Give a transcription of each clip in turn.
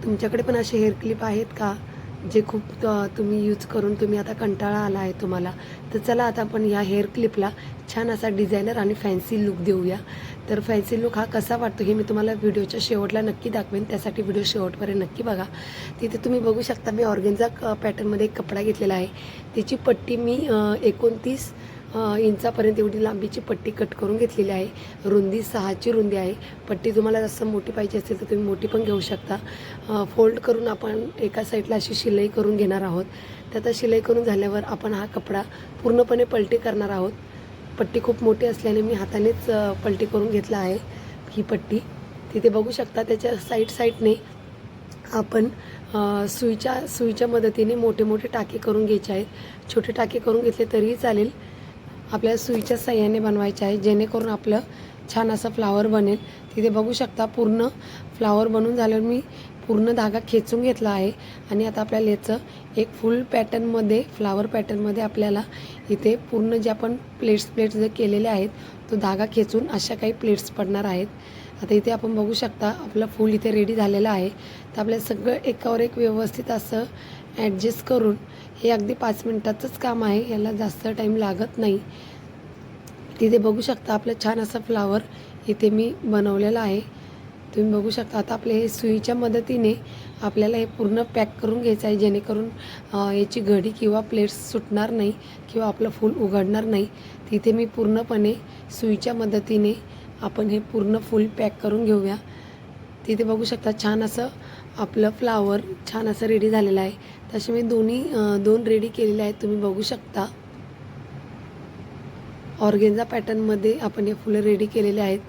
तुमच्याकडे पण असे हेअर क्लिप आहेत का जे खूप तुम्ही यूज करून तुम्ही आता कंटाळा आला आहे तुम्हाला? तर चला आता आपण या हेअर क्लिपला छान असा डिझायनर आणि फॅन्सी लुक देऊया. तर फॅन्सी लुक हा कसा वाटतो हे मी तुम्हाला व्हिडिओच्या शेवटला नक्की दाखवेन, त्यासाठी व्हिडिओ शेवटपर्यंत नक्की बघा. तिथे तुम्ही बघू शकता मी ऑर्गेन्झा पॅटर्नमध्ये एक कपडा घेतलेला आहे. त्याची पट्टी मी 29 इंचापर्यंत एवढी लांबीची पट्टी कट करून घेतलेली आहे. रुंदी 6ची रुंदी आहे. पट्टी तुम्हाला जास्त मोठी पाहिजे असेल तर तुम्ही मोठी पण घेऊ शकता. फोल्ड करून आपण एका साईडला अशी शिलाई करून घेणार आहोत. तर आता शिलाई करून झाल्यावर आपण हा कपडा पूर्णपणे पलटी करणार आहोत. पट्टी खूप मोठी असल्याने मी हातानेच पलटी करून घेतला आहे ही पट्टी. तिथे बघू शकता त्याच्या साईडने आपण सुईच्या मदतीने मोठे मोठे टाके करून घ्यायचे आहेत. छोटे टाके करून घेतले तरीही चालेल. आपल्याला सुईच्या साह्याने बनवायचे आहे जेणेकरून आपलं छान असं फ्लावर बनेल. तिथे बघू शकता पूर्ण फ्लावर बनवून झाल्यावर मी पूर्ण धागा खेचून घेतला आहे. आणि आता आपल्याला याचं एक फुल पॅटर्नमध्ये फ्लावर पॅटर्नमध्ये आपल्याला इथे पूर्ण जे आपण प्लेट्स जे केलेले आहेत तो धागा खेचून अशा काही प्लेट्स पडणार आहेत. आता इथे आपण बघू शकता आपलं फूल इथे रेडी झालेलं आहे. तर आपल्याला सगळं एकावर एक व्यवस्थित असं ॲडजस्ट करून हे अगदी 5 मिनिटाचंच काम आहे, याला जास्त टाईम लागत नाही. तिथे बघू शकता आपलं छान असं फ्लावर इथे मी बनवलेलं आहे. तुम्ही बघू शकता आता आपले हे सुईच्या मदतीने आपल्याला हे पूर्ण पॅक करून घ्यायचं आहे जेणेकरून याची घडी किंवा प्लेट्स सुटणार नाही किंवा आपलं फूल उघडणार नाही. तिथे मी पूर्णपणे सुईच्या मदतीने आपण हे पूर्ण फूल पॅक करून घेऊया. तिथे बघू शकता छान असं आपलं फ्लावर छान असं रेडी झालेलं आहे. तसे मी दोन रेडी केलेले आहेत. तुम्ही बघू शकता ऑर्गेन्झा पॅटर्नमध्ये आपण हे फुलं रेडी केलेले आहेत.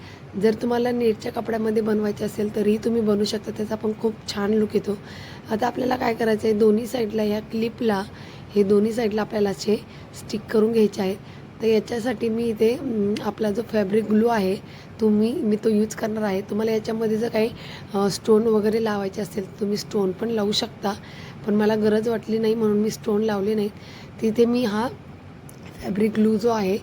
जर तुम्हाला नेटच्या कपड्यामध्ये बनवायचे असेल तरीही तुम्ही बनवू शकता, त्याचा पण खूप छान लुक येतो. आता आपल्याला काय करायचं आहे, दोन्ही साईडला या क्लिपला हे दोन्ही साईडला आपल्याला असे स्टिक करून घ्यायचे आहेत. तर याच्यासाठी मी इथे आपला जो फॅब्रिक ग्लू आहे मी तो यूज करणार आहे. तुम्हाला याच्यामध्ये जर काही स्टोन वगैरे लावायचे असेल तर तुम्ही स्टोन पण लावू शकता, पण मला गरज वाटली नाही म्हणून मी स्टोन लावले नाहीत. तिथे मी हा फॅब्रिक ग्लू जो आहे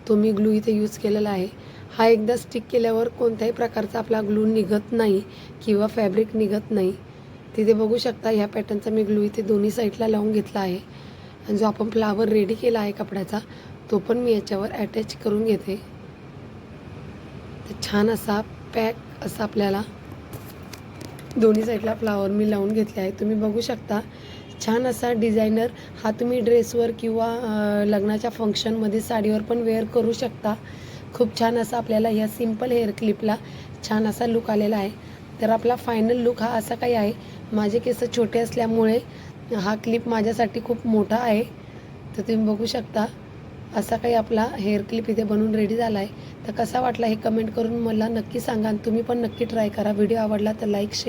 तो मी ग्लू इथे यूज केलेला आहे. हा एकदा स्टिक केल्यावर कोणत्याही प्रकारचा आपला ग्लू निघत नाही किंवा फॅब्रिक निघत नाही. तिथे बघू शकता ह्या पॅटर्नचा मी ग्लू इथे दोन्ही साईडला लावून घेतला आहे. आणि जो आपण फ्लावर रेडी केला आहे कपड्याचा तो पण मी याच्यावर अटॅच करून घेते. तर छान असा पॅक असा आपल्याला दोन्ही साईडला फ्लावर मी लावून घेतले आहे. तुम्ही बघू शकता छान असा डिझायनर हा तुम्ही ड्रेसवर किंवा लग्नाच्या फंक्शनमध्ये साडीवर पण वेअर करू शकता. खूप छान असा आपल्याला ह्या सिम्पल हेअर क्लिपला छान असा लुक आलेला आहे. तर आपला फायनल लुक हा असा काही आहे. माझे केस छोटे असल्यामुळे हा क्लिप माझ्यासाठी खूप मोठा आहे. तर तुम्ही बघू शकता असा काही आपला हेअर क्लिप इथे बनवून रेडी झाला आहे. तर कसा वाटला हे कमेंट करून मला नक्की सांगा आणि तुम्ही पण नक्की ट्राय करा. व्हिडिओ आवडला तर लाईक शेअर